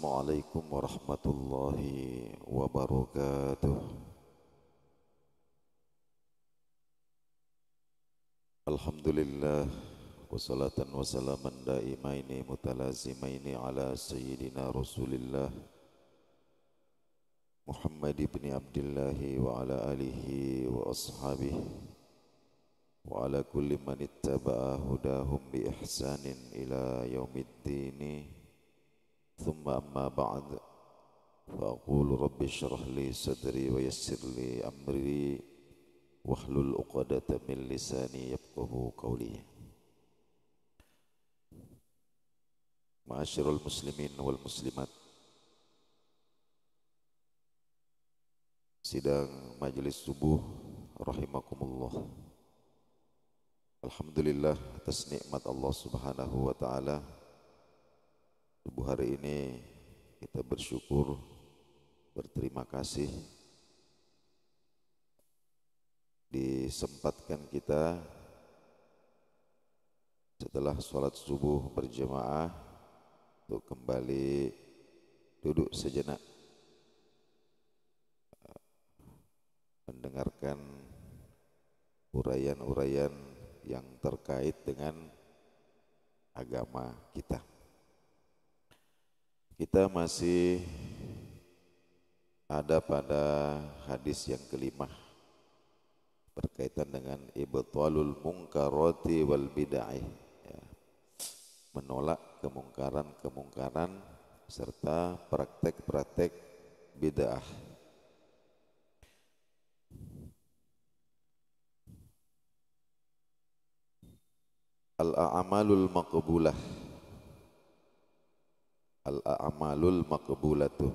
Assalamualaikum warahmatullahi wabarakatuh. Alhamdulillah wassalatan wassalaman daimaini mutalazimaini ala sayyidina Rasulillah Muhammad ibn Abdullah wa ala alihi wa ashabihi wa ala kulli man ittaba'a hudahum bi ihsanin ila yaumiddin. Thumma amma ba'd, fa aqulu rabbi shrah li sadri wa yassir li amri wahlul 'uqdatam min lisani yafqahu qawli. Ma'asyiral muslimin wal muslimat, sidang majelis subuh rahimakumullah. Alhamdulillah atas nikmat Allah Subhanahu wa taala. Subuh hari ini kita bersyukur, berterima kasih disempatkan kita setelah sholat subuh berjamaah untuk kembali duduk sejenak mendengarkan uraian-uraian yang terkait dengan agama kita. Kita masih ada pada hadis yang kelima berkaitan dengan ibtalul munkarati wal bid'ah, ya, menolak kemungkaran serta praktek-praktek bid'ah. Al-a'malul maqbulah, al-a'malul maqbulatu,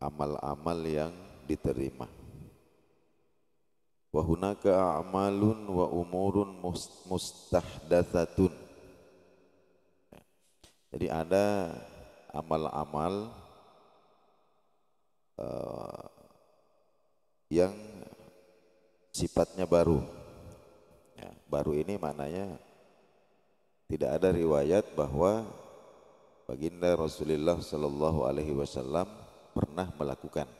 amal-amal yang diterima. Wa hunaka a'malun wa umurun mustahdatsatun. Jadi ada amal-amal yang sifatnya baru. Ya, baru ini maknanya tidak ada riwayat bahwa baginda Rasulullah Sallallahu Alaihi Wasallam pernah melakukan.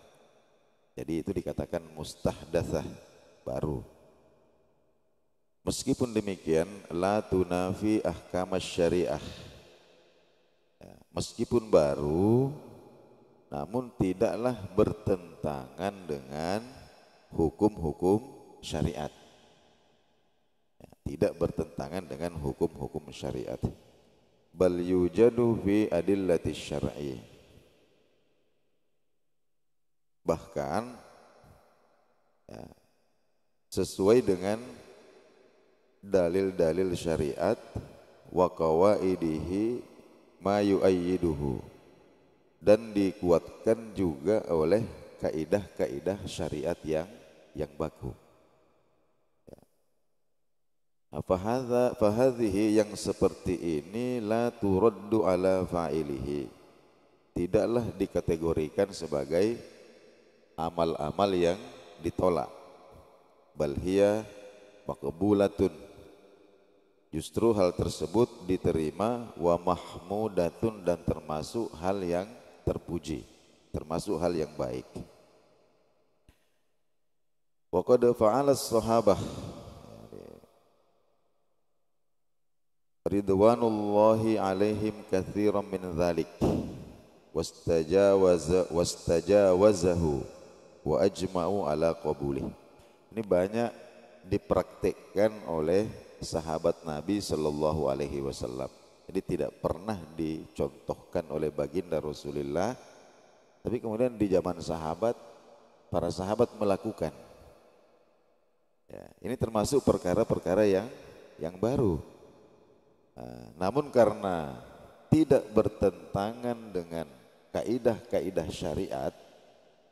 Jadi itu dikatakan mustahdatsah, baru. Meskipun demikian, la tunafi ahkamas syariah. Ya, meskipun baru, namun tidaklah bertentangan dengan hukum-hukum syariat. Ya, tidak bertentangan dengan hukum-hukum syariat. Bal yujadu fi adillati syar'i. Bahkan ya, sesuai dengan dalil-dalil syariat wa qawaidihi ma yu'ayyiduhu, dan dikuatkan juga oleh kaidah-kaidah syariat yang baku. Fahadhihi, yang seperti ini la turaddu ala fa'ilihi, tidaklah dikategorikan sebagai amal-amal yang ditolak. Bal hiya maqbulatun, justru hal tersebut diterima, wa mahmudatun, dan termasuk hal yang terpuji, termasuk hal yang baik. Wa qad fa'ala as-sahabah ridwanullahi alaihim katsiran min dzalik wastajawazahu wa ajma'u ala qabulih. Ini banyak dipraktikkan oleh sahabat Nabi Sallallahu Alaihi Wasallam. Jadi tidak pernah dicontohkan oleh baginda Rasulullah, tapi kemudian di zaman sahabat, para sahabat melakukan. Ya, ini termasuk perkara-perkara yang baru. Namun karena tidak bertentangan dengan kaidah-kaidah syariat,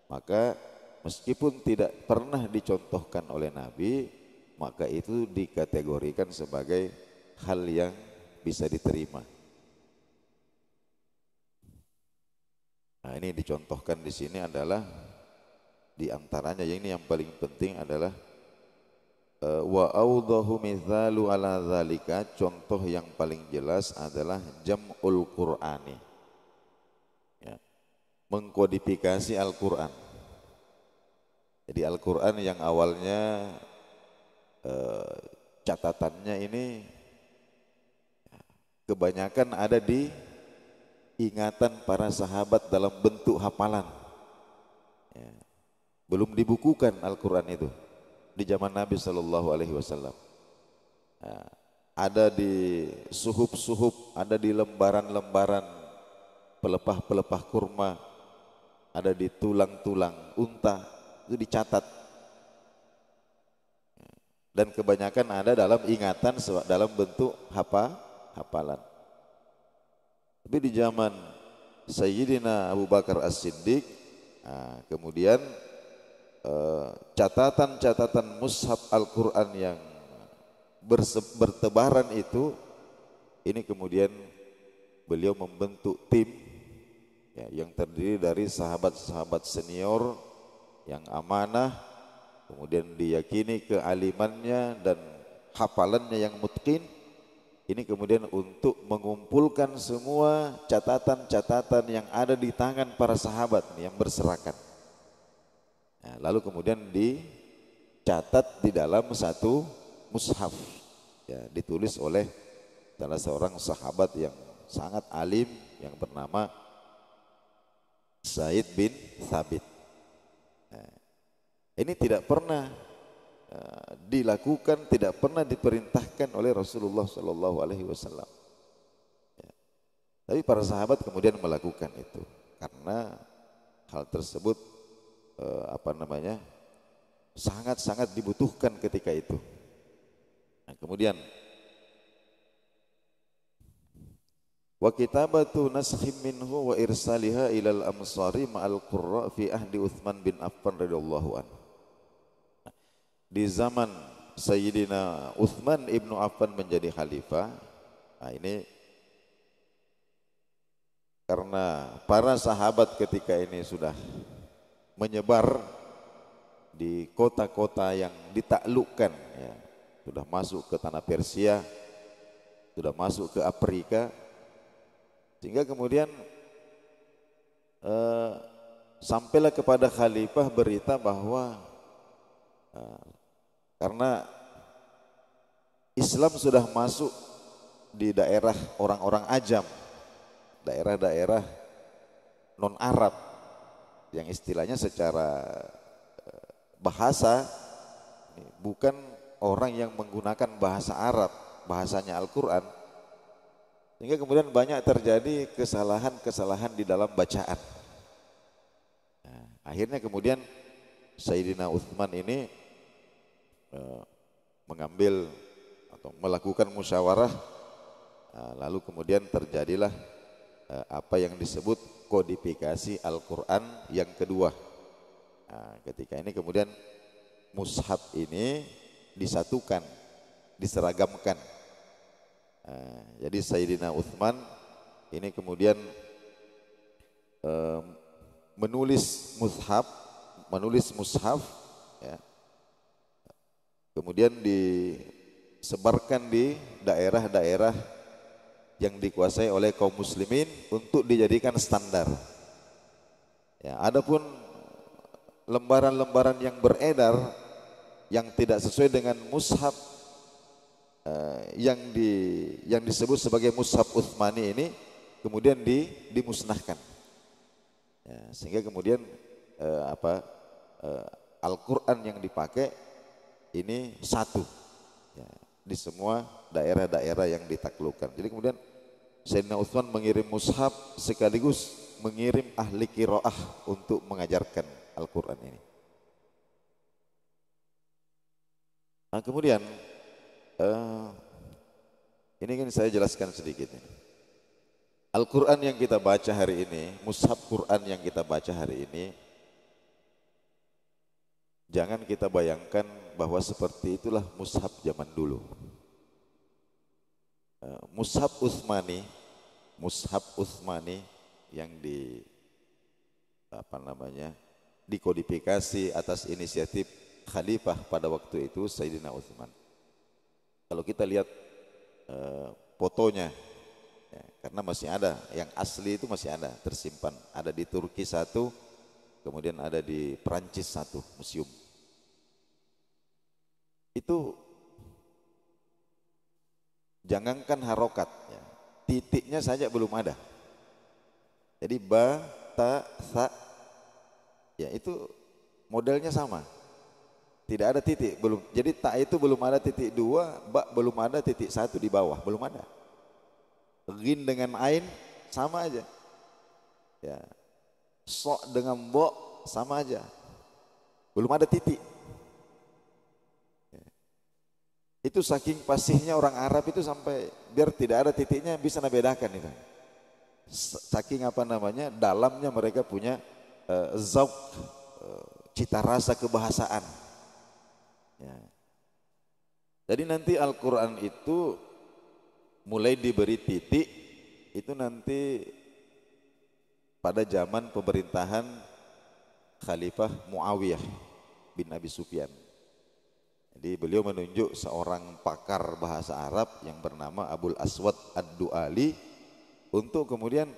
maka meskipun tidak pernah dicontohkan oleh Nabi, maka itu dikategorikan sebagai hal yang bisa diterima. Nah, ini dicontohkan di sini adalah di antaranya, ini yang paling penting adalah wa awdahu mithalu ala dzalika, contoh yang paling jelas adalah jam'ul Qur'ani, mengkodifikasi Al-Quran. Jadi Al-Quran yang awalnya catatannya ini kebanyakan ada di ingatan para sahabat dalam bentuk hafalan. Ya. Belum dibukukan Al-Quran itu di zaman Nabi Shallallahu Alaihi Wasallam. Ada di suhuf-suhuf, ada di lembaran-lembaran pelepah-pelepah kurma, ada di tulang-tulang unta, itu dicatat. Dan kebanyakan ada dalam ingatan dalam bentuk hafalan. Tapi di zaman Sayyidina Abu Bakar As-Siddiq, kemudian catatan-catatan mushaf Al-Quran yang bertebaran itu, ini kemudian beliau membentuk tim ya, yang terdiri dari sahabat-sahabat senior yang amanah, kemudian diyakini kealimannya dan hafalannya yang mutqin. Ini kemudian untuk mengumpulkan semua catatan-catatan yang ada di tangan para sahabat yang berserakan. Nah, lalu kemudian dicatat di dalam satu mushaf, ya, ditulis oleh salah seorang sahabat yang sangat alim yang bernama Zaid bin Thabit. Nah, ini tidak pernah dilakukan, tidak pernah diperintahkan oleh Rasulullah Shallallahu Alaihi Wasallam. Ya. Tapi para sahabat kemudian melakukan itu karena hal tersebut sangat-sangat dibutuhkan ketika itu. Nah, kemudian wa kitabatu naskhim minhu wa irsaliha ilal amsari ma'al qurra fi ahdi Utsman bin Affan radhiyallahu anhu. Di zaman Sayyidina Utsman ibnu Affan menjadi khalifah, nah ini karena para sahabat ketika ini sudah menyebar di kota-kota yang ditaklukkan, ya, sudah masuk ke tanah Persia, sudah masuk ke Afrika, sehingga kemudian sampailah kepada khalifah berita bahwa karena Islam sudah masuk di daerah orang-orang ajam, daerah-daerah non-Arab yang istilahnya secara bahasa bukan orang yang menggunakan bahasa Arab, bahasanya Al-Quran, sehingga kemudian banyak terjadi kesalahan-kesalahan di dalam bacaan. Nah, akhirnya kemudian Sayyidina Utsman ini mengambil atau melakukan musyawarah, lalu kemudian terjadilah apa yang disebut kodifikasi Al-Quran yang kedua. Nah, ketika ini kemudian mushaf ini disatukan, diseragamkan. Jadi Sayyidina Utsman ini kemudian menulis mushaf, ya, kemudian disebarkan di daerah-daerah yang dikuasai oleh kaum muslimin untuk dijadikan standar. Ya, adapun lembaran-lembaran yang beredar yang tidak sesuai dengan mushaf yang disebut sebagai mushaf Utsmani ini kemudian dimusnahkan. Ya, sehingga kemudian Al-Quran yang dipakai ini satu, ya, di semua daerah-daerah yang ditaklukkan. Jadi kemudian Sayyidina Utsman mengirim mushaf sekaligus mengirim ahli qiraah untuk mengajarkan Al-Quran ini. Nah, kemudian ini kan saya jelaskan sedikit ini. Al-Quran yang kita baca hari ini, mushaf Quran yang kita baca hari ini, jangan kita bayangkan bahwa seperti itulah mushaf zaman dulu. Mushaf Utsmani yang dikodifikasi atas inisiatif khalifah pada waktu itu Sayyidina Utsman. Kalau kita lihat fotonya, Ya, karena masih ada, yang asli itu masih ada, tersimpan. Ada di Turki satu, kemudian ada di Perancis satu museum. Itu jangankan harokat, ya, titiknya saja belum ada. Jadi ba, ta, sa, ya itu modelnya sama. Tidak ada titik, belum. Jadi ta itu belum ada titik dua, ba belum ada titik satu di bawah, belum ada. Ghin dengan ain sama aja. Ya. So dengan bo sama aja. Belum ada titik. Ya. Itu saking fasihnya orang Arab itu sampai biar tidak ada titiknya bisa membedakan itu. Saking apa namanya? Dalamnya mereka punya zauq, cita rasa kebahasaan. Ya. Jadi nanti Al-Qur'an itu mulai diberi titik itu nanti pada zaman pemerintahan Khalifah Muawiyah bin Abi Sufyan. Jadi beliau menunjuk seorang pakar bahasa Arab yang bernama Abul Aswad Ad-Du'ali untuk kemudian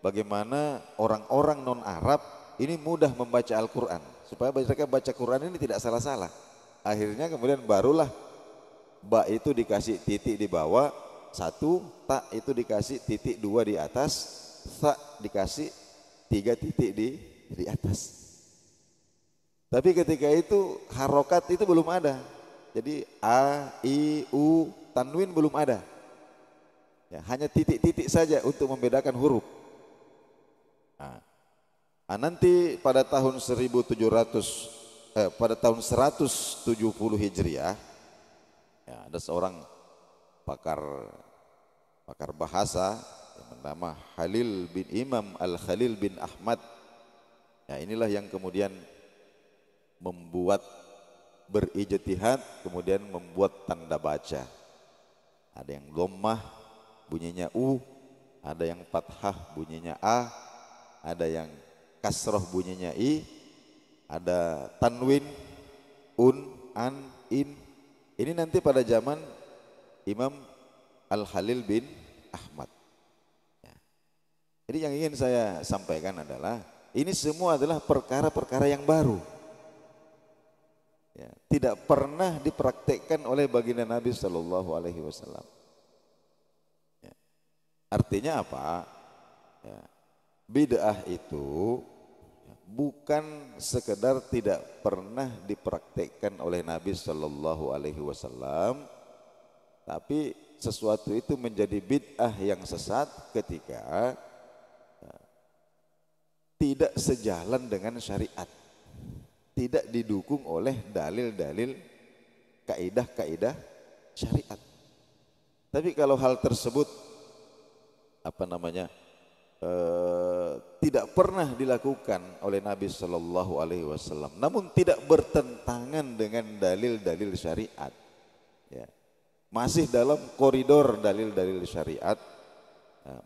bagaimana orang-orang non-Arab ini mudah membaca Al-Quran supaya mereka baca Quran ini tidak salah-salah. Akhirnya kemudian barulah ba itu dikasih titik di bawah satu, ta itu dikasih titik dua di atas, sa dikasih tiga titik di atas. Tapi ketika itu harokat itu belum ada. Jadi a, i, u, tanwin belum ada. Ya, hanya titik-titik saja untuk membedakan huruf. Nanti pada tahun 170 Hijriah, ya, ada seorang pakar bahasa yang bernama Khalil bin Imam Al-Khalil bin Ahmad. Ya, inilah yang kemudian membuat berijtihad, kemudian membuat tanda baca. Ada yang dhammah bunyinya u, ada yang fathah bunyinya a, ada yang kasroh bunyinya i, ada tanwin un, an, in. Ini nanti pada zaman Imam Al-Khalil bin Ahmad. Ya. Jadi yang ingin saya sampaikan adalah ini semua adalah perkara-perkara yang baru. Ya, tidak pernah dipraktekkan oleh baginda Nabi Shallallahu Alaihi Wasallam. Ya. Artinya apa? Ya. Bid'ah itu bukan sekedar tidak pernah dipraktekkan oleh Nabi Shallallahu Alaihi Wasallam, tapi sesuatu itu menjadi bid'ah yang sesat ketika tidak sejalan dengan syariat, tidak didukung oleh dalil-dalil kaidah-kaidah syariat. Tapi kalau hal tersebut tidak pernah dilakukan oleh Nabi Shallallahu Alaihi Wasallam, namun tidak bertentangan dengan dalil-dalil syariat, ya, masih dalam koridor dalil-dalil syariat,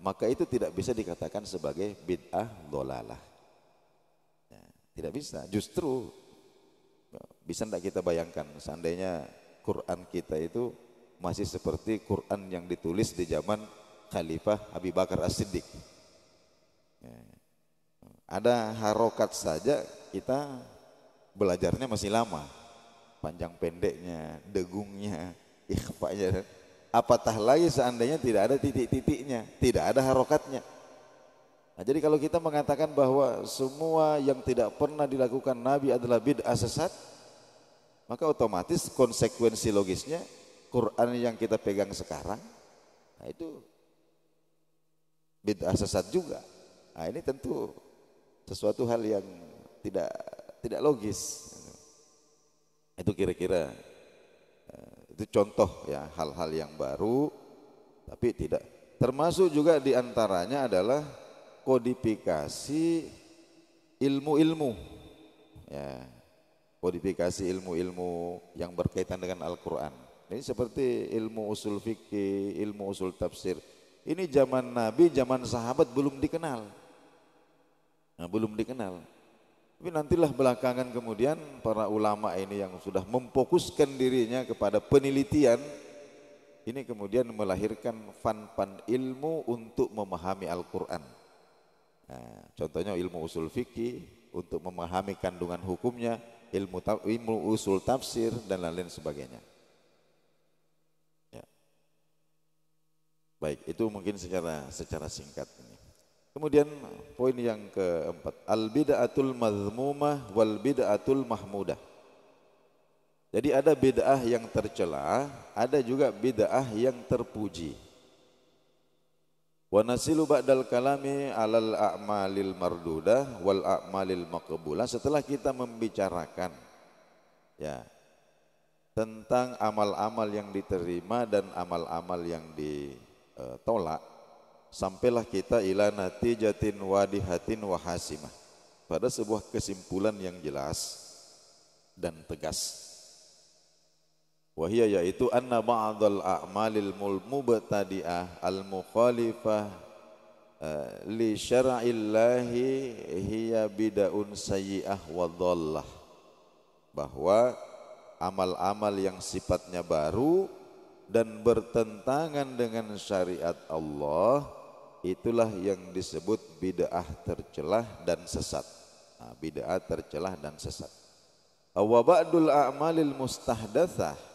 maka itu tidak bisa dikatakan sebagai bid'ah dhalalah. Ya, tidak bisa. Justru bisa tidak kita bayangkan seandainya Quran kita itu masih seperti Quran yang ditulis di zaman Khalifah Abu Bakar As-Siddiq. Ada harokat saja kita belajarnya masih lama, panjang pendeknya, degungnya, ikhfa'nya. Apatah lagi seandainya tidak ada titik-titiknya, tidak ada harokatnya. Nah, jadi kalau kita mengatakan bahwa semua yang tidak pernah dilakukan Nabi adalah bid'ah sesat, maka otomatis konsekuensi logisnya Quran yang kita pegang sekarang, nah itu bid'ah sesat juga. Nah, ini tentu sesuatu hal yang tidak logis. Itu kira-kira itu contoh ya hal-hal yang baru, tapi tidak termasuk juga diantaranya adalah kodifikasi ilmu-ilmu, ya, kodifikasi ilmu-ilmu yang berkaitan dengan Al-Quran. Ini seperti ilmu usul fikih, ilmu usul tafsir. Ini zaman Nabi, zaman sahabat belum dikenal. Nah, belum dikenal. Tapi nantilah belakangan kemudian para ulama ini yang sudah memfokuskan dirinya kepada penelitian, Ini kemudian melahirkan fan-fan ilmu untuk memahami Al-Quran. Nah, contohnya ilmu usul fikih untuk memahami kandungan hukumnya, ilmu usul tafsir dan lain-lain sebagainya. Ya. Baik, itu mungkin secara singkat ini. Kemudian poin yang keempat, al-bid'atul mazmumah wal bid'atul mahmudah. Jadi ada bid'ah yang tercela, ada juga bid'ah yang terpuji. Wa nasilu ba'dal kalami 'alal a'malil mardudah wal a'malil maqbulah. Setelah kita membicarakan ya tentang amal-amal yang diterima dan amal-amal yang ditolak, sampailah kita ila natijatin wadihatin wahasimah, pada sebuah kesimpulan yang jelas dan tegas. Wahia yaitu anna ba'dal a'malil mubtadi'ah al-mukhalifah li syar'illahi hiya bid'un sayyi'ah wa dhallah. Bahwa amal-amal yang sifatnya baru dan bertentangan dengan syariat Allah, itulah yang disebut bid'ah tercelah dan sesat. Nah, bid'ah tercelah dan sesat. Wa ba'dul a'malil mustahdatsah,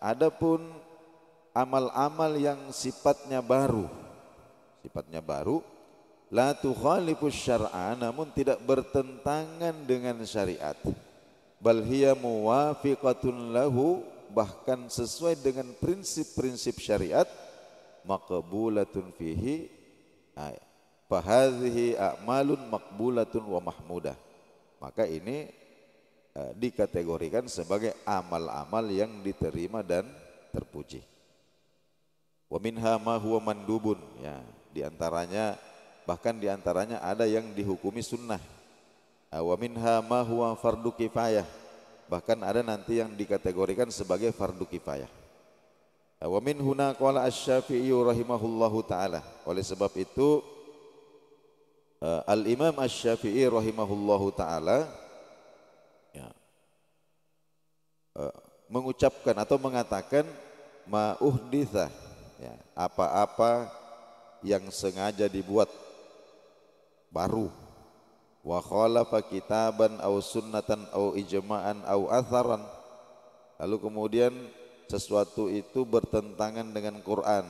adapun amal-amal yang sifatnya baru, la tukhalifus syar'a, namun tidak bertentangan dengan syariat, bal hiya muwafiqatun lahu, bahkan sesuai dengan prinsip-prinsip syariat, maqbulatun fihi, fa hadhihi a'malun maqbulatun wa mahmudah. Maka ini dikategorikan sebagai amal-amal yang diterima dan terpuji. Wa minha ma huwa mandubun, ya, bahkan diantaranya ada yang dihukumi sunnah. Wa minha ma huwa fardu kifayah, bahkan ada nanti yang dikategorikan sebagai fardu kifayah. Wa min huna qala asy-Syafi'i rahimahullahu taala. Oleh sebab itu Al-Imam Asy-Syafi'i rahimahullahu taala mengucapkan atau mengatakan ma uhditsa, ya, apa-apa yang sengaja dibuat baru, wa khalafa kitaban au sunnatan au ijma'an au atharan, lalu kemudian sesuatu itu bertentangan dengan Quran,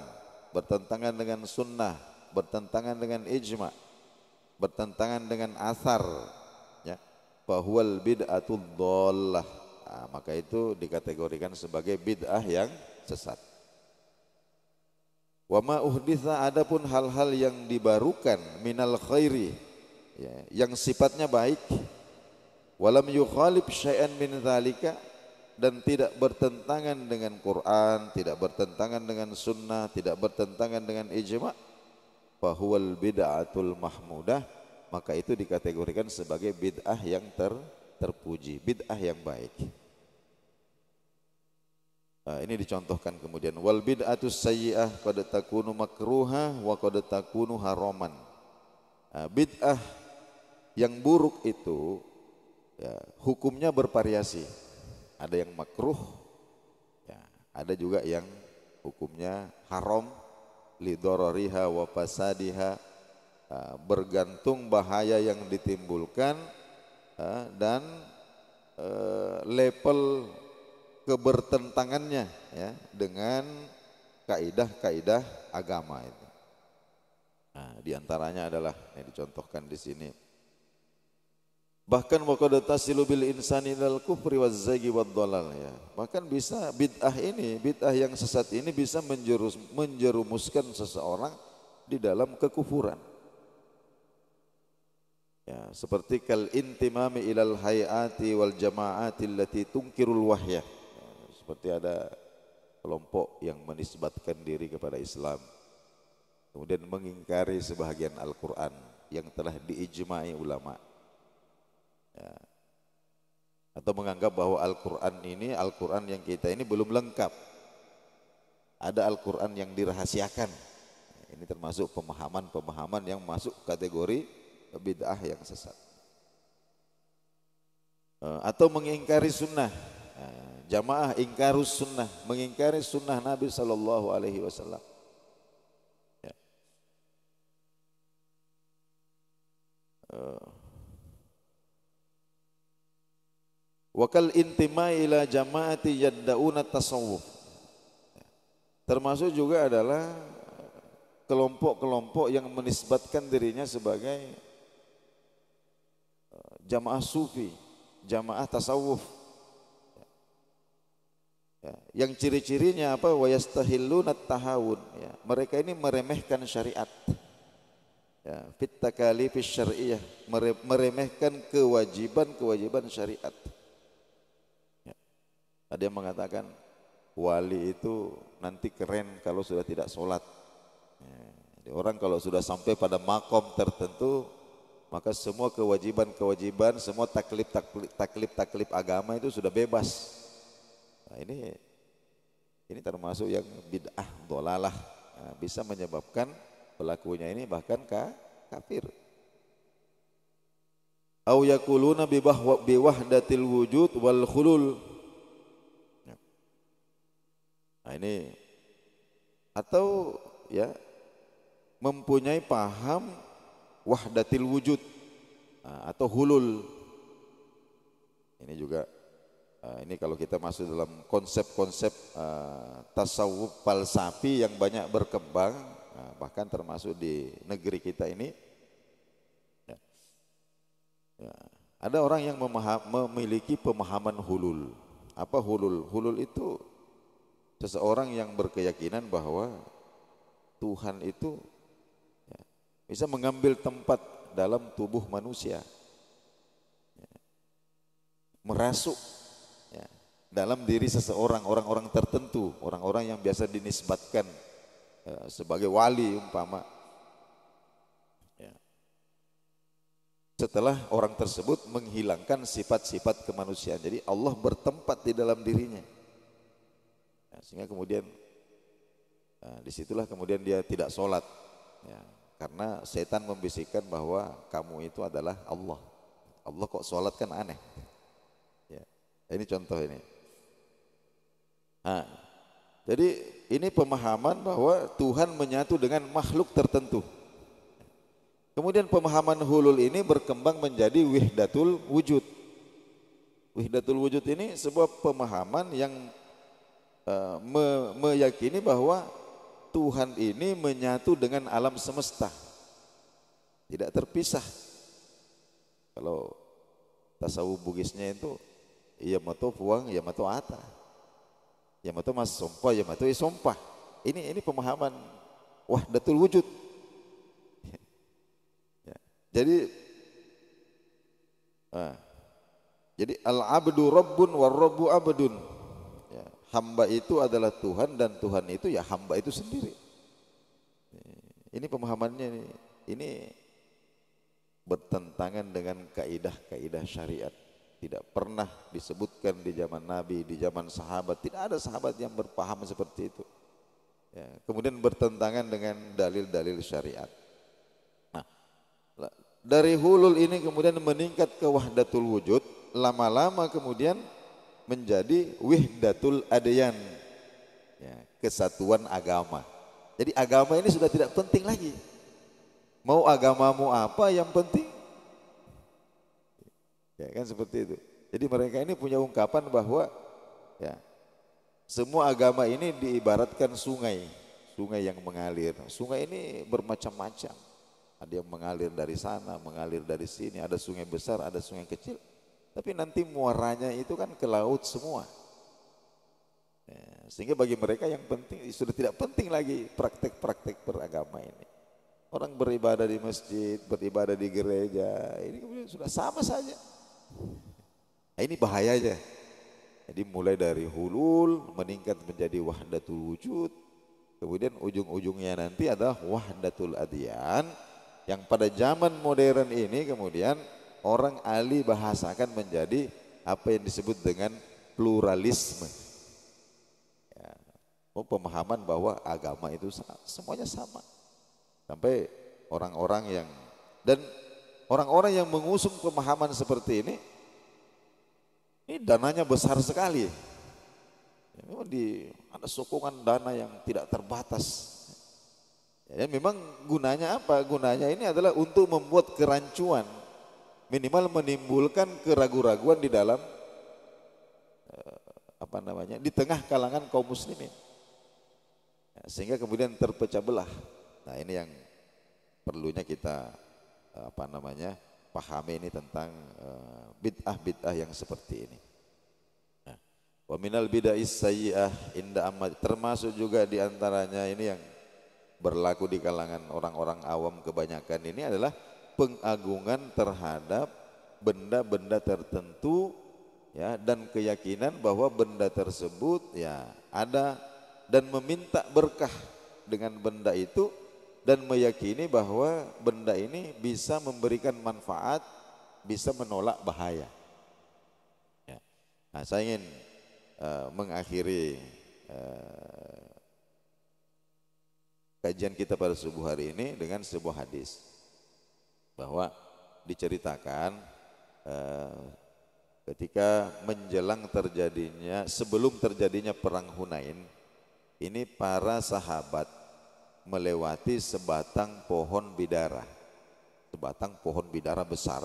bertentangan dengan sunnah, bertentangan dengan ijma', bertentangan dengan athar, ya, fahuwal bid'atul dhallah. Maka itu dikategorikan sebagai bid'ah yang sesat. Wa ma uhditsa, adapun hal-hal yang dibarukan minal khairi, ya, yang sifatnya baik, walam yukhalif syai'an min dzalika, dan tidak bertentangan dengan Quran, tidak bertentangan dengan sunnah, tidak bertentangan dengan ijma', fahuwal bid'atul mahmudah, maka itu dikategorikan sebagai bid'ah yang terpuji, bid'ah yang baik. Ini dicontohkan kemudian, wal bid'atus sayyi'ah qad takunu makruha wa qad takunu haraman. Bid'ah yang buruk itu, ya, hukumnya bervariasi. Ada yang makruh, ya, ada juga yang hukumnya haram, li darariha wa fasadiha, bergantung bahaya yang ditimbulkan dan level kebertentangannya, ya, dengan kaidah-kaidah agama itu. Nah, diantaranya adalah yang dicontohkan di sini. Bahkan waqad tasilu bil insani ilal kufri waz zaghi wad dhalal, ya. Bahkan bisa bid'ah yang sesat ini bisa menjerumuskan seseorang di dalam kekufuran. Ya, seperti kal intimami ilal hayati wal jama'ati allati tunkirul wahya. Seperti ada kelompok yang menisbatkan diri kepada Islam, kemudian mengingkari sebahagian Al-Quran yang telah diijma'i ulama, ya. Atau menganggap bahwa Al-Quran yang kita ini belum lengkap, ada Al-Quran yang dirahasiakan. Ini termasuk pemahaman yang masuk kategori bid'ah yang sesat. Atau mengingkari sunnah, Jamaah ingkarus sunnah, mengingkari sunnah Nabi Sallallahu Alaihi Wasallam. Ya. Wakal intima ila jamaati yaddauna tasawuf. Termasuk juga adalah kelompok-kelompok yang menisbatkan dirinya sebagai jamaah sufi, jamaah tasawuf. Ya, yang ciri-cirinya apa? Wa yastahilluna tahawun. Ya, mereka ini meremehkan syariat. Ya, fit takalifis syar'iyyah, meremehkan kewajiban syariat. Ya. Ada yang mengatakan wali itu nanti keren kalau sudah tidak sholat. Ya, jadi orang kalau sudah sampai pada makom tertentu, maka semua kewajiban, semua taklif agama itu sudah bebas. Nah, ini termasuk yang bid'ah dhalalah, nah, bisa menyebabkan pelakunya ini bahkan kafir. Au yaquluna bi wahdatil wujud wal khulul. Nah, ini atau ya mempunyai paham wahdatil wujud, nah, atau hulul. Ini juga ini kalau kita masuk dalam konsep-konsep tasawuf falsafi yang banyak berkembang, bahkan termasuk di negeri kita ini, ya, ya, ada orang yang memiliki pemahaman hulul. Apa hulul? Hulul itu seseorang yang berkeyakinan bahwa Tuhan itu, ya, bisa mengambil tempat dalam tubuh manusia, ya, merasuk, ya, dalam diri seseorang, orang-orang tertentu, orang-orang yang biasa dinisbatkan sebagai wali umpama. Ya. Setelah orang tersebut menghilangkan sifat-sifat kemanusiaan, jadi Allah bertempat di dalam dirinya. Ya, sehingga kemudian disitulah kemudian dia tidak sholat, ya, karena setan membisikkan bahwa kamu itu adalah Allah. Allah kok sholat, kan aneh. Ya, ini contoh ini. Nah, jadi ini pemahaman bahwa Tuhan menyatu dengan makhluk tertentu. Kemudian pemahaman hulul ini berkembang menjadi wihdatul wujud. Wihdatul wujud ini sebuah pemahaman yang meyakini bahwa Tuhan ini menyatu dengan alam semesta, tidak terpisah. Kalau tasawuf Bugisnya itu yamato puang, yamato ata, yamato mas sompah, yamato isompah. Ini pemahaman wahdatul wujud. Ya. Jadi al-abdu rabbun war rabbu abdun. Ya, hamba itu adalah Tuhan dan Tuhan itu ya hamba itu sendiri. Ini pemahamannya ini bertentangan dengan kaidah-kaidah syariat. Tidak pernah disebutkan di zaman Nabi, di zaman sahabat, tidak ada sahabat yang berpaham seperti itu. Ya, kemudian bertentangan dengan dalil-dalil syariat. Nah, dari hulul ini kemudian meningkat ke wahdatul wujud, lama-lama kemudian menjadi wihdatul adyan, ya, kesatuan agama. Jadi agama ini sudah tidak penting lagi. Mau agamamu apa, yang penting, ya kan seperti itu. Jadi mereka ini punya ungkapan bahwa ya semua agama ini diibaratkan sungai yang mengalir. Sungai ini bermacam-macam. Ada yang mengalir dari sana, mengalir dari sini. Ada sungai besar, ada sungai kecil. Tapi nanti muaranya itu kan ke laut semua. Ya, sehingga bagi mereka yang penting, sudah tidak penting lagi praktek-praktek beragama ini. Orang beribadah di masjid, beribadah di gereja, ini kemudian sudah sama saja. Nah, ini bahayanya. Jadi mulai dari hulul meningkat menjadi wahdatul wujud, kemudian ujung-ujungnya nanti adalah wahdatul adyan, yang pada zaman modern ini kemudian orang ahli bahasakan menjadi apa yang disebut dengan pluralisme. Ya, pemahaman bahwa agama itu semuanya sama. Sampai orang-orang yang mengusung pemahaman seperti ini Ini dananya besar sekali. Ya, memang ada sokongan dana yang tidak terbatas. Ya, memang gunanya apa? Gunanya ini adalah untuk membuat kerancuan, minimal menimbulkan keraguan-raguan di dalam di tengah kalangan kaum muslimin. Ya, sehingga kemudian terpecah belah. Nah, ini yang perlunya kita pahami ini tentang bid'ah-bid'ah yang seperti ini. Nah, wa minal bid'ahis sayyi'ah inda amat, termasuk juga diantaranya ini yang berlaku di kalangan orang-orang awam kebanyakan ini adalah pengagungan terhadap benda-benda tertentu, ya, dan keyakinan bahwa benda tersebut ya ada, dan meminta berkah dengan benda itu, dan meyakini bahwa benda ini bisa memberikan manfaat, bisa menolak bahaya. Ya. Nah, saya ingin mengakhiri kajian kita pada subuh hari ini dengan sebuah hadis, bahwa diceritakan ketika sebelum terjadinya perang Hunain, ini para sahabat melewati sebatang pohon bidara besar.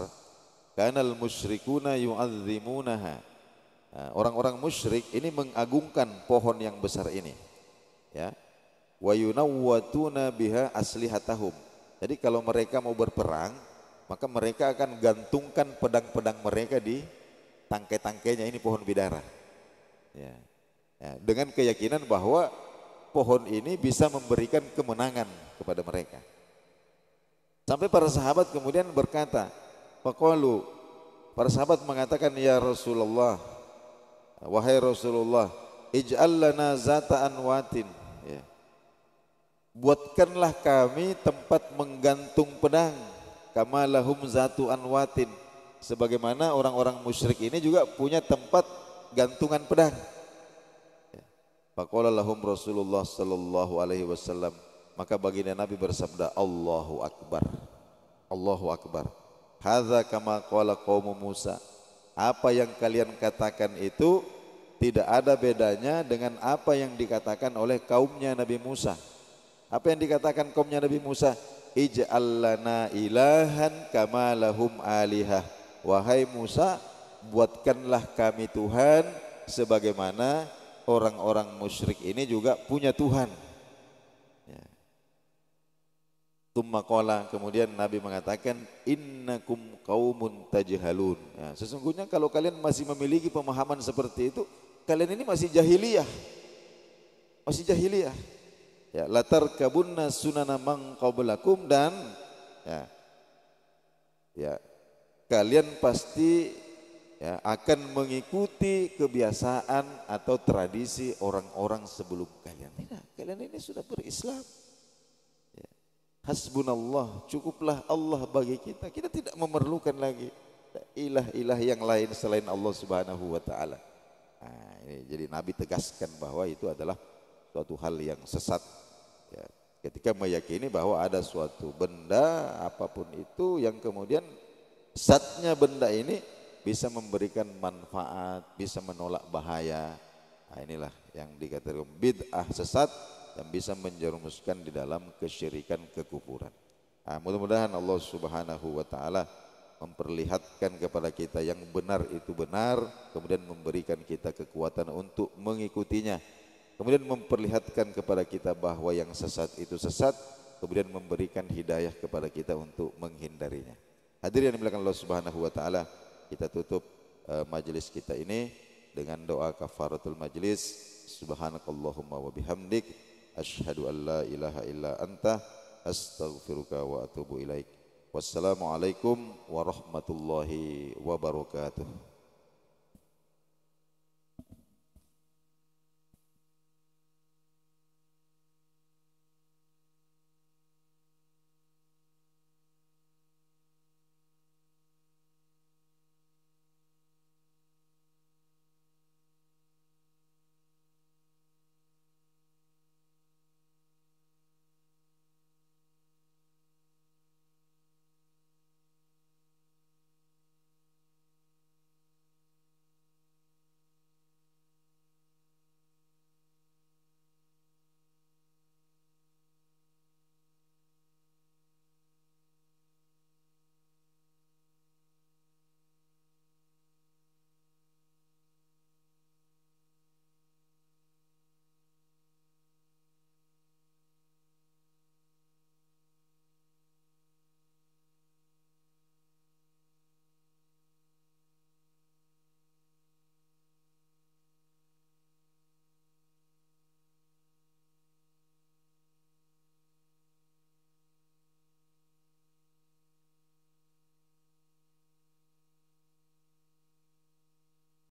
Kanal musyrikuna yu'azzimunaha. Orang-orang musyrik ini mengagungkan pohon yang besar ini, ya. Wa yunawwatuna biha aslihatahum. Jadi kalau mereka mau berperang, maka mereka akan gantungkan pedang-pedang mereka di tangkai-tangkainya ini pohon bidara. Ya. Ya, dengan keyakinan bahwa pohon ini bisa memberikan kemenangan kepada mereka. Sampai para sahabat kemudian berkata, faqalu, para sahabat mengatakan, ya Rasulullah, wahai Rasulullah, ij'al lana zata anwatin, ya, buatkanlah kami tempat menggantung pedang, kama lahum zatu anwatin, sebagaimana orang-orang musyrik ini juga punya tempat gantungan pedang. Faqala lahum Rasulullah sallallahu alaihi wasallam, maka baginda Nabi bersabda, Allahu akbar, Allahu akbar. Hadza kama qala qaum Musa. Apa yang kalian katakan itu tidak ada bedanya dengan apa yang dikatakan oleh kaumnya Nabi Musa. Apa yang dikatakan kaumnya Nabi Musa? Ij'al lana ilahan kama lahum alihah. Wahai Musa, buatkanlah kami Tuhan sebagaimana orang-orang musyrik ini juga punya Tuhan. Ya. Tsumma qala, kemudian Nabi mengatakan, innakum qaumun tajhalun. Ya, sesungguhnya kalau kalian masih memiliki pemahaman seperti itu, kalian ini masih jahiliyah. Masih jahiliyah. Ya, latar kabunna sunana man qablakum, dan ya kalian pasti ya akan mengikuti kebiasaan atau tradisi orang-orang sebelum kalian. Tidak, kalian ini sudah berislam. Ya. Hasbunallah, cukuplah Allah bagi kita. Kita tidak memerlukan lagi ilah-ilah yang lain selain Allah Subhanahu wa taala. Nah, ini jadi Nabi tegaskan bahwa itu adalah suatu hal yang sesat. Ya. Ketika meyakini bahwa ada suatu benda apapun itu yang kemudian zatnya benda ini bisa memberikan manfaat, bisa menolak bahaya. Nah, inilah yang dikatakan bid'ah, sesat yang bisa menjerumuskan di dalam kesyirikan, kekufuran. Nah, mudah-mudahan Allah Subhanahu wa taala memperlihatkan kepada kita yang benar itu benar, kemudian memberikan kita kekuatan untuk mengikutinya. Kemudian memperlihatkan kepada kita bahwa yang sesat itu sesat, kemudian memberikan hidayah kepada kita untuk menghindarinya. Hadirin yang dimuliakan Allah Subhanahu wa taala, kita tutup majelis kita ini dengan doa kafaratul majelis. Subhanakallahumma wa bihamdik, asyhadu an la ilaha illa anta, astaghfiruka wa atubu ilaik. Wassalamualaikum warahmatullahi wabarakatuh.